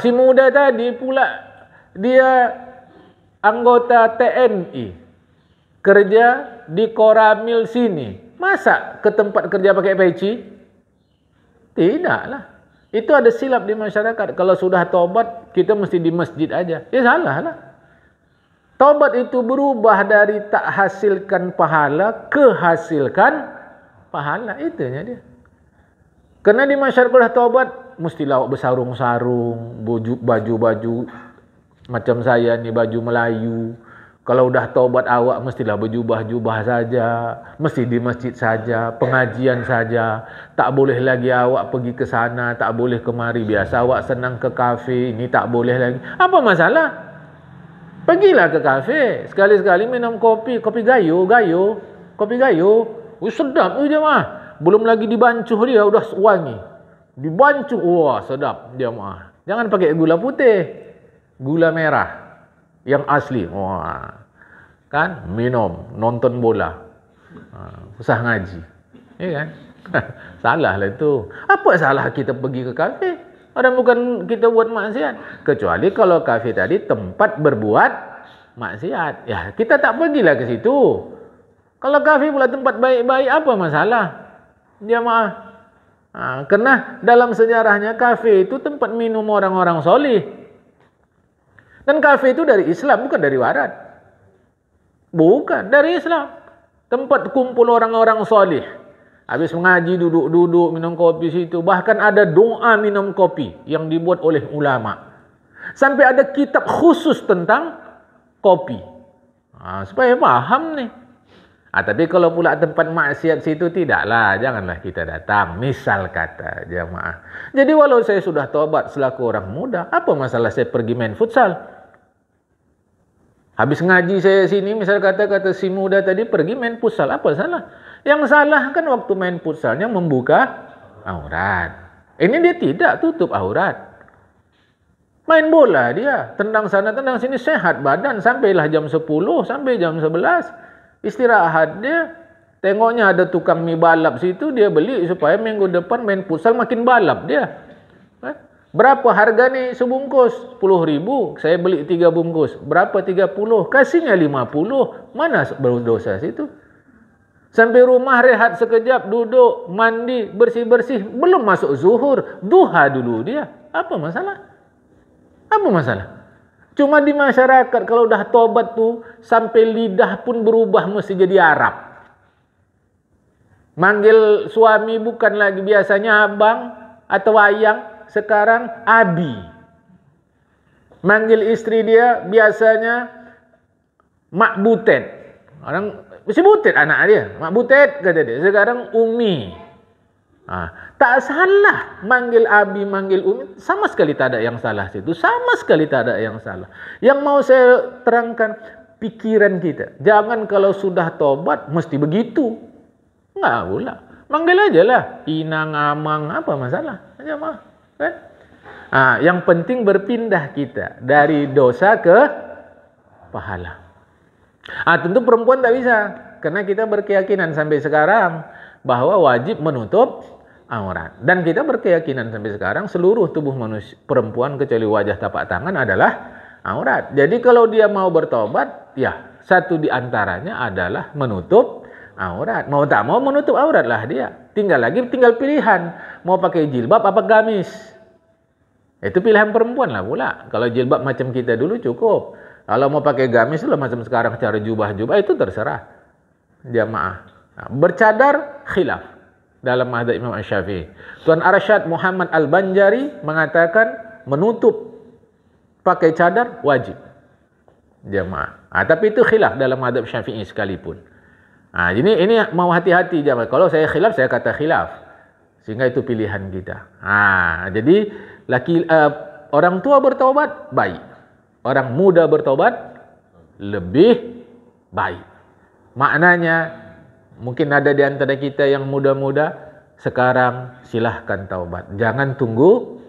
Si muda tadi pula, dia anggota TNI. Kerja di Koramil sini. Masa ke tempat kerja pakai peci? Tidaklah. Itu ada silap di masyarakat. Kalau sudah tobat, kita mesti di masjid aja. Salah lah. Taubat itu berubah dari tak hasilkan pahala ke hasilkan pahala. Itunya dia. Karena di masyarakat taubat mestilah bersarung-sarung, baju-baju macam saya ni baju Melayu. Kalau udah taubat awak mestilah berjubah-jubah saja, mesti di masjid saja, pengajian saja. Tak boleh lagi awak pergi ke sana, tak boleh kemari. Biasa awak senang ke kafe, ini tak boleh lagi. Apa masalah? Pergilah ke kafe, sekali-sekali minum kopi gayo. Kopi gayo. Sedap tu jemaah. Belum lagi dibancuh dia udah wangi. Dibancuh, sedap jemaah. Jangan pakai gula putih. Gula merah yang asli. Kan minum, nonton bola. Usah ngaji. Ya kan? Salah lah itu. Apa salah kita pergi ke kafe? Orang bukan kita buat maksiat. Kecuali kalau kafe tadi tempat berbuat maksiat. Ya, kita tak pergilah ke situ. Kalau kafe pula tempat baik-baik, apa masalah? Jemaah. Karena dalam sejarahnya kafe itu tempat minum orang-orang soleh. Dan kafe itu dari Islam, bukan dari Barat. Bukan, dari Islam. Tempat kumpul orang-orang soleh. Habis mengaji, duduk-duduk, minum kopi situ. Bahkan ada doa minum kopi yang dibuat oleh ulama. Sampai ada kitab khusus tentang kopi. Supaya paham nih. Tapi kalau pula tempat maksiat situ tidaklah. Janganlah kita datang. Misal kata jemaah. Jadi walau saya sudah tobat selaku orang muda, apa masalah saya pergi main futsal? Habis ngaji saya sini, misal kata si muda tadi pergi main futsal. Apa salah? Yang salah kan waktu main futsalnya membuka aurat. Ini dia tidak tutup aurat. Main bola dia. Tendang sana, tendang sini. Sehat badan. Sampailah jam 10, sampai jam 11. Istirahat dia. Tengoknya ada tukang mie balap situ. Dia beli supaya minggu depan main futsal makin balap dia. Berapa harga nih sebungkus? 10.000. Saya beli 3 bungkus. Berapa 30? Kasihnya 50. Mana berdosa situ? Sampai rumah rehat sekejap, duduk, mandi, bersih-bersih. Belum masuk zuhur, duha dulu dia. Apa masalah? Apa masalah? Cuma di masyarakat kalau dah tobat tu, sampai lidah pun berubah mesti jadi Arab. Manggil suami bukan lagi biasanya abang atau ayang, sekarang abi. Manggil istri dia biasanya mak butet. Orang mesti butet anak dia. Mak butet kata dia. Sekarang umi. Tak salah manggil abi, manggil umi, sama sekali tak ada yang salah situ, sama sekali tak ada yang salah. Yang mau saya terangkan pikiran kita, jangan kalau sudah tobat mesti begitu, enggak pula. Manggil aja lah, inang, amang, apa masalah? Aja mah, kan? Yang penting berpindah kita dari dosa ke pahala. Tentu perempuan tak bisa, karena kita berkeyakinan sampai sekarang bahwa wajib menutup aurat. Dan kita berkeyakinan sampai sekarang seluruh tubuh manusia, perempuan kecuali wajah tapak tangan adalah aurat. Jadi kalau dia mau bertobat, ya satu di antaranya adalah menutup aurat. Mau tak mau menutup aurat lah dia. Tinggal pilihan, mau pakai jilbab apa gamis. Itu pilihan perempuan lah pula. Kalau jilbab macam kita dulu cukup. Kalau mau pakai gamis lah macam sekarang cara jubah-jubah itu terserah jamaah. Bercadar khilaf dalam mazhab Imam Syafi'i. Tuan Arsyad Muhammad Al-Banjari mengatakan menutup pakai cadar wajib jamaah. Tapi itu khilaf dalam mazhab Syafi'i sekalipun. Ini mau hati-hati jamaah. Kalau saya khilaf, saya kata khilaf. Sehingga itu pilihan kita. Jadi orang tua bertaubat baik. Orang muda bertaubat lebih baik. Maknanya mungkin ada di antara kita yang muda-muda, sekarang silahkan taubat. Jangan tunggu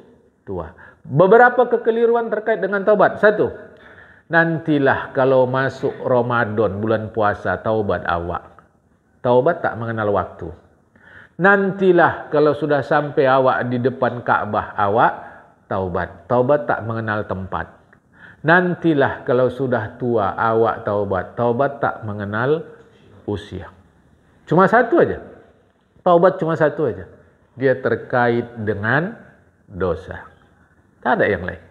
tua. Beberapa kekeliruan terkait dengan taubat. Satu, nantilah kalau masuk Ramadan, bulan puasa, taubat awak. Taubat tak mengenal waktu. Nantilah kalau sudah sampai awak di depan Ka'bah, awak taubat. Taubat tak mengenal tempat. Nantilah kalau sudah tua, awak taubat. Taubat tak mengenal usia. Cuma satu aja. Taubat cuma satu aja. Dia terkait dengan dosa. Tak ada yang lain.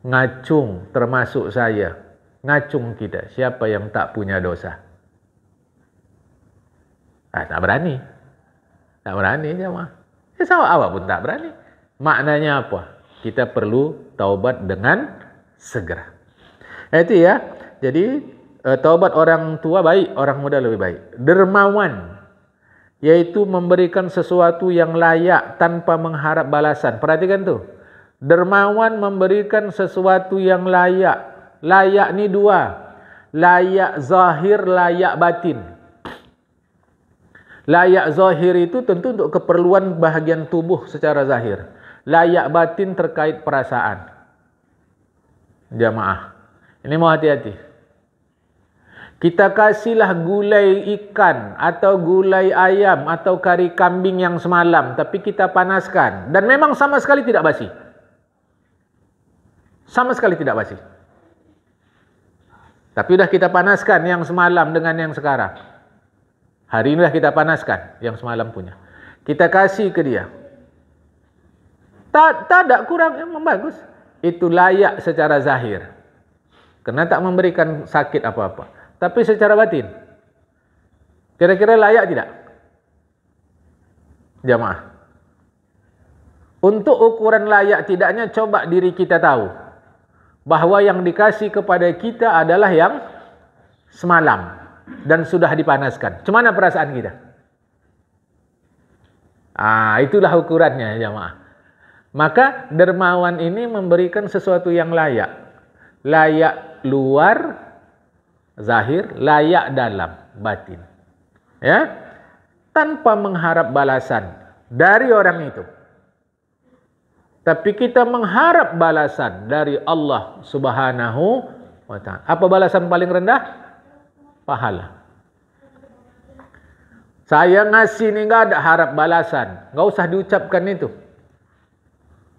Ngacung termasuk saya. Ngacung kita. Siapa yang tak punya dosa? Tak berani. Tak berani jemaah. Sama awak pun tak berani. Maknanya apa? Kita perlu taubat dengan segera. Itu ya. Jadi taubat orang tua baik, orang muda lebih baik. Dermawan, yaitu memberikan sesuatu yang layak tanpa mengharap balasan. Perhatikan tuh. Dermawan memberikan sesuatu yang layak. Layak ni dua. Layak zahir, layak batin. Layak zahir itu tentu untuk keperluan bahagian tubuh secara zahir. Layak batin terkait perasaan. Jamaah, ini mau hati-hati. Kita kasihlah gulai ikan atau gulai ayam atau kari kambing yang semalam, tapi kita panaskan dan memang sama sekali tidak basi. Sama sekali tidak basi. Tapi sudah kita panaskan yang semalam dengan yang sekarang. Hari ini sudah kita panaskan yang semalam punya. Kita kasih ke dia. Tak ada kurang, memang bagus. Itu layak secara zahir. Karena tak memberikan sakit apa-apa. Tapi secara batin, kira-kira layak tidak? Jamaah. Untuk ukuran layak tidaknya, coba diri kita tahu bahwa yang dikasih kepada kita adalah yang semalam dan sudah dipanaskan. Cuma perasaan kita? Itulah ukurannya jamaah. Maka dermawan ini memberikan sesuatu yang layak. Layak luar, zahir, layak dalam, batin. Ya, tanpa mengharap balasan dari orang itu. Tapi kita mengharap balasan dari Allah Subhanahu wa ta'ala. Apa balasan paling rendah? Pahala. Saya ngasih ni enggak ada harap balasan. Enggak usah diucapkan itu.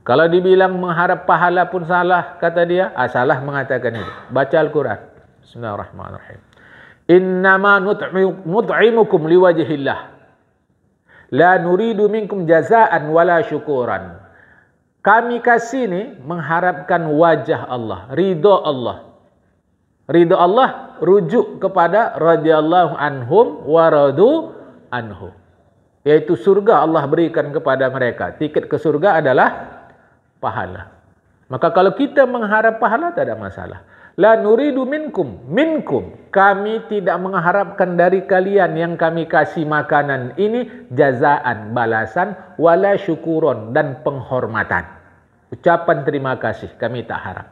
Kalau dibilang mengharap pahala pun salah, kata dia. Salah mengatakan itu. Baca Al-Quran. Bismillahirrahmanirrahim. Innama nut'imukum liwajhillah. La nuridu minkum jazaan wala syukuran. Kami kasih ni mengharapkan wajah Allah. Ridho Allah. Ridho Allah rujuk kepada radhiyallahu anhum wa radu anhu. Yaitu surga Allah berikan kepada mereka. Tiket ke surga adalah pahala. Maka kalau kita mengharap pahala tak ada masalah. La nuridu minkum. Kami tidak mengharapkan dari kalian yang kami kasih makanan ini jazaan, balasan, wala syukuron, dan penghormatan. Ucapan terima kasih kami tak harap.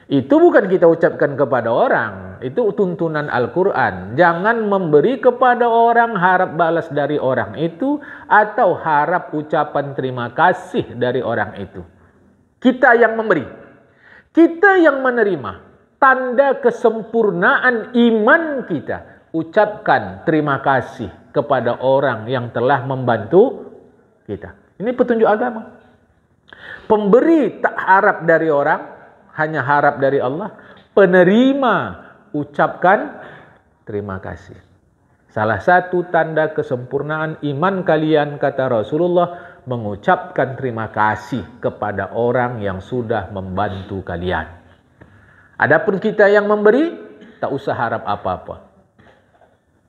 Itu bukan kita ucapkan kepada orang. Itu tuntunan Al-Quran. Jangan memberi kepada orang harap balas dari orang itu, atau harap ucapan terima kasih dari orang itu. Kita yang memberi, kita yang menerima. Tanda kesempurnaan iman kita, ucapkan terima kasih kepada orang yang telah membantu kita. Ini petunjuk agama. Pemberi tak harap dari orang, hanya harap dari Allah. Penerima ucapkan terima kasih. Salah satu tanda kesempurnaan iman kalian, kata Rasulullah, mengucapkan terima kasih kepada orang yang sudah membantu kalian. Adapun kita yang memberi, tak usah harap apa-apa.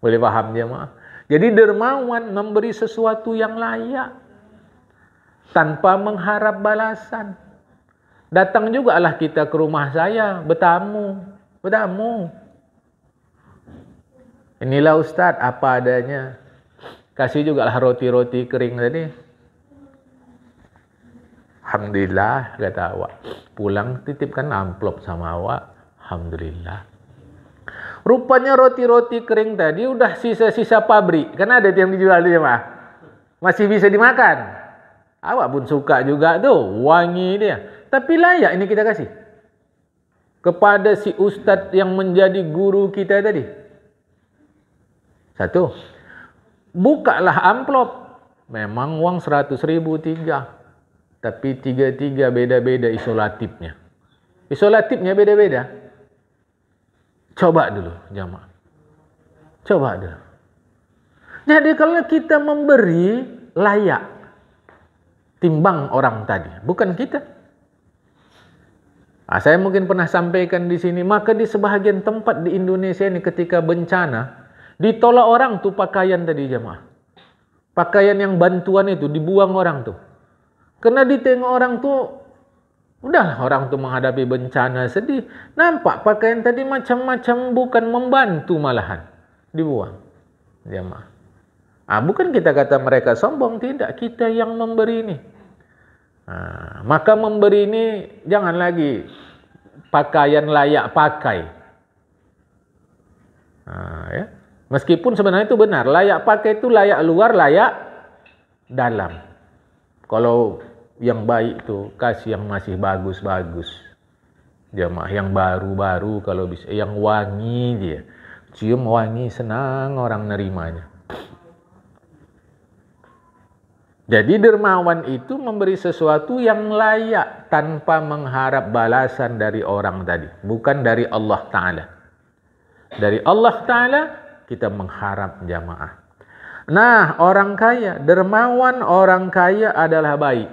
Boleh paham jemaah? Jadi dermawan memberi sesuatu yang layak tanpa mengharap balasan. Datang jugalah kita ke rumah saya, bertamu. Inilah Ustaz, apa adanya. Kasih jugalah roti-roti kering tadi. Alhamdulillah, kata awak. Pulang titipkan amplop sama awak. Alhamdulillah. Rupanya roti-roti kering tadi udah sisa-sisa pabrik. Kan ada yang dijual di jemaah. Masih bisa dimakan. Awak pun suka juga tuh, wangi dia. Tapi layak ini kita kasih kepada si ustadz yang menjadi guru kita tadi. Satu, bukalah amplop. Memang uang 100.000 tiga. Tapi tiga-tiga beda-beda isolatifnya. Isolatifnya beda-beda. Coba dulu jamaah. Coba dulu. Jadi kalau kita memberi layak, timbang orang tadi, bukan kita. Saya mungkin pernah sampaikan di sini, maka di sebahagian tempat di Indonesia ini ketika bencana, ditolak orang tuh pakaian tadi jamaah. Pakaian yang bantuan itu dibuang orang tuh. Karena ditengok orang tuh, udahlah orang tuh menghadapi bencana sedih. Nampak pakaian tadi macam-macam, bukan membantu malahan. Dibuang. Jamaah. Bukan kita kata mereka sombong, tidak. Kita yang memberi ini. Maka memberi ini jangan lagi pakaian layak pakai. Ya. Meskipun sebenarnya itu benar. Layak pakai itu layak luar, layak dalam. Kalau yang baik itu kasih yang masih bagus-bagus. Jamaah yang baru-baru kalau bisa, yang wangi dia. Cium wangi, senang orang nerimanya. Jadi dermawan itu memberi sesuatu yang layak tanpa mengharap balasan dari orang tadi, bukan dari Allah Ta'ala. Dari Allah Ta'ala kita mengharap jamaah. Nah, orang kaya, dermawan orang kaya adalah baik.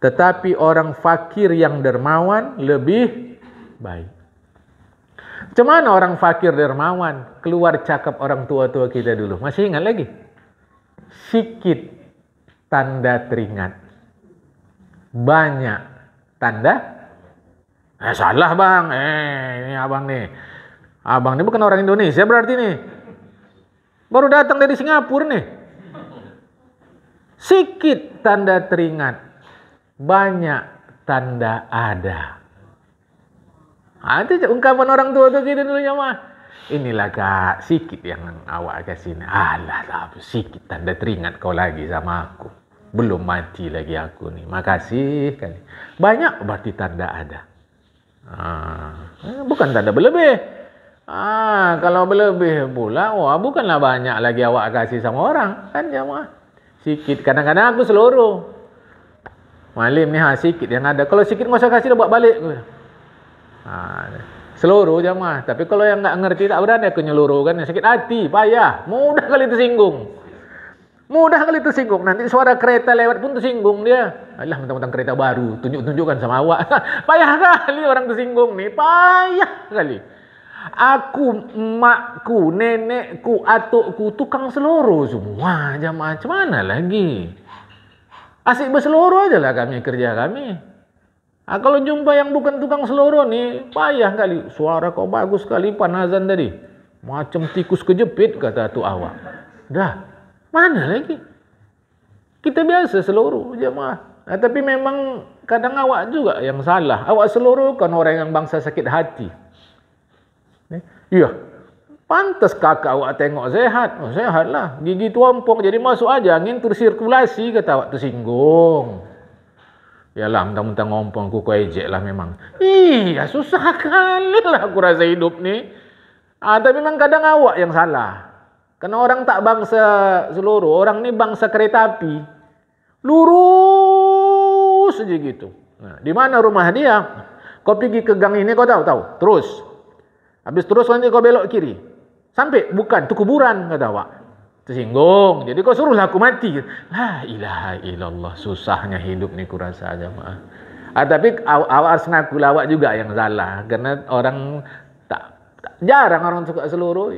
Tetapi orang fakir yang dermawan lebih baik. Macam mana orang fakir dermawan? Keluar cakap orang tua-tua kita dulu. Masih ingat lagi? Sikit tanda teringat. Banyak tanda. Salah bang. Ini abang nih. Abang ini bukan orang Indonesia berarti nih. Baru datang dari Singapura nih. Sikit tanda teringat, banyak tanda ada. Itu ungkapan orang tua kita dulu jamaah. Inilah kak, sikit yang awak kasih ini. Alah, tapi sikit tanda teringat kau lagi sama aku. Belum mati lagi aku nih. Makasih kali. Banyak berarti tanda ada. Bukan tanda berlebih. Kalau berlebih pula, bukanlah banyak lagi awak kasih sama orang. Kan jamaah. Sikit. Kadang-kadang aku seluruh. Malim ni sikit yang ada. Kalau sikit nggak usah kasih, dah buat balik. Seluruh jamaah. Tapi kalau yang nggak ngerti, tak berani aku nyeluruh kan. Sakit hati, payah. Mudah kali tersinggung. Nanti suara kereta lewat pun tersinggung dia. Alah, mentang-mentang kereta baru. Tunjuk-tunjukkan sama awak. Payah kali orang tersinggung nih. Payah kali. Aku, emakku, nenekku, atukku, tukang seluruh semua jamaah. Macam mana lagi? Asik berseluruh aja lah kami, kerja kami. Kalau jumpa yang bukan tukang seloroh nih, payah kali. Suara kau bagus sekali Pan Hazan tadi. Macam tikus kejepit, kata tu awak. Dah, mana lagi? Kita biasa seloroh jemaah. Tapi memang kadang awak juga yang salah. Awak seloroh kan orang yang bangsa sakit hati. Iya, pantas kakak awak tengok sehat. Oh, sehat lah. Gigi tuampok jadi masuk aja angin tersirkulasi, kata awak tersinggung. Yalah, mentang-mentang ngompong aku ejek lah memang. Iya, susah kali lah aku rasa hidup ni. Tapi memang kadang awak yang salah. Karena orang tak bangsa seluruh, orang ni bangsa kereta api. Lurus aja gitu. Nah, di mana rumah dia? Kau pergi ke gang ini, kau tahu. Terus. Habis terus nanti kau belok kiri. Sampai, bukan, itu kuburan, kata awak. Tersinggung. Jadi kau suruhlah aku mati. La ilaha illallah. Susahnya hidup ni kurasa jemaah. Tapi awak harus ngaku awak juga yang salah. Karena orang jarang orang suka seluruh.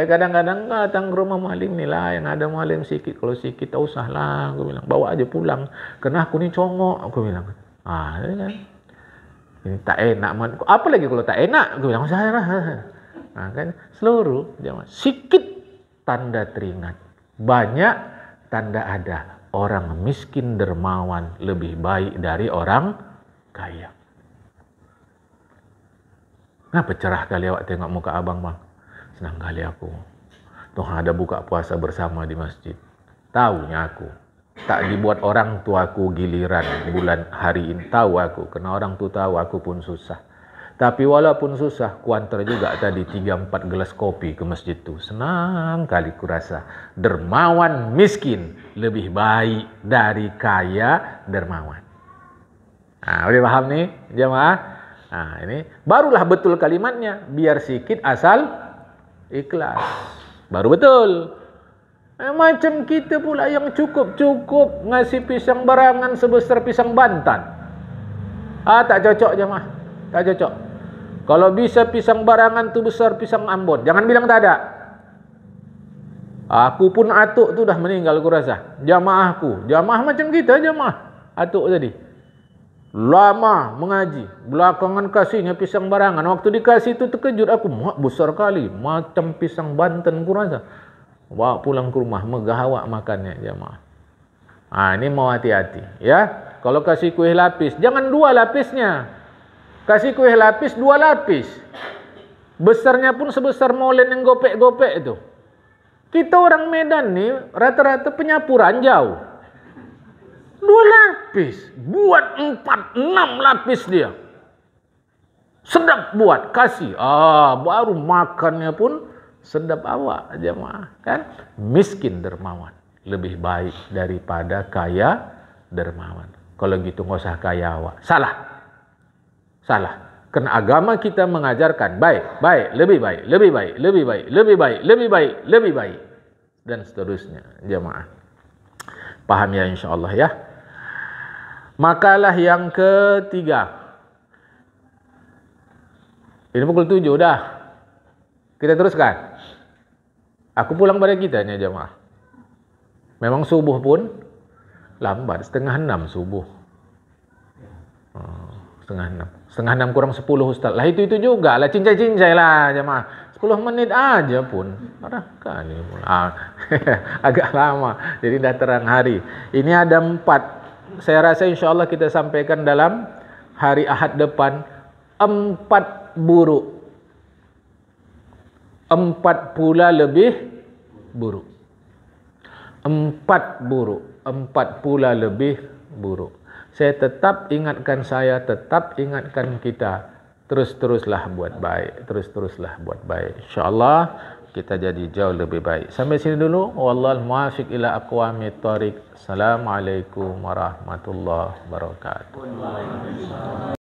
Kadang-kadang datang ke rumah mualim ni lah. Yang ada mualim sikit. Kalau sikit tak usah lah. Aku bilang, bawa aja pulang. Karena aku ni congok. Aku bilang. Ini tak enak. Apa lagi kalau tak enak? Aku bilang, saya lah. Kan seluruh jemaah. Sikit tanda teringat. Banyak tanda ada. Orang miskin dermawan lebih baik dari orang kaya. Kenapa cerah kali awak tengok muka abang bang? Senang kali aku. Tuhan ada buka puasa bersama di masjid. Tahunya aku. Tak dibuat orang tuaku giliran bulan hari ini. Tahu aku. Karena orang tu tahu aku pun susah. Tapi walaupun susah, ku antar juga tadi 3-4 gelas kopi ke masjid tu. Senang kali ku rasa. Dermawan miskin lebih baik dari kaya dermawan. Boleh paham nih jemaah? Ini barulah betul kalimatnya. Biar sikit asal ikhlas. Baru betul. Macam kita pula yang cukup-cukup ngasih pisang barangan sebesar pisang Bantan. Tak cocok jemaah. Tak cocok. Kalau bisa pisang barangan tu besar pisang Ambon, jangan bilang tak ada. Aku pun atuk tu dah meninggal aku rasa. Jamaahku, jamaah macam kita jamaah. Atuk tadi. Lama mengaji, belakangan kasihnya pisang barangan. Waktu dikasih tu terkejut aku, besar kali, macam pisang Banten aku rasa. Bawa pulang ke rumah, megah awak makannya jamaah. Ini mau hati-hati ya. Kalau kasih kuih lapis, jangan 2 lapisnya. Kasih kuih lapis 2 lapis. Besarnya pun sebesar molen yang gopek-gopek itu. Kita orang Medan nih rata-rata penyapu ranjau. 2 lapis. Buat 4-6 lapis dia. Sedap buat. Kasih. Baru makannya pun sedap awak jemaah. Kan? Miskin dermawan. Lebih baik daripada kaya dermawan. Kalau gitu nggak usah kaya awak. Salah. Karena agama kita mengajarkan baik, lebih baik, lebih baik. Dan seterusnya, jemaah. Paham ya insyaAllah ya. Makalah yang ketiga. Ini pukul 7 dah. Kita teruskan. Aku pulang pada kita nih jemaah. Memang subuh pun lambat, 5:30 subuh. 5:30 kurang 10 Ustaz. Lah itu juga lah, cincai-cincai lah jemaah. 10 menit aja pun. Parah kali. Agak lama. Jadi dah terang hari. Ini ada 4. Saya rasa insyaAllah kita sampaikan dalam hari Ahad depan. 4 buruk. 4 pula lebih buruk. 4 buruk. 4 pula lebih buruk. Saya tetap ingatkan kita, terus-teruslah buat baik, InsyaAllah kita jadi jauh lebih baik. Sampai sini dulu. Wallahul muwaffiq ila aqwamit thoriq. Assalamualaikum warahmatullahi wabarakatuh.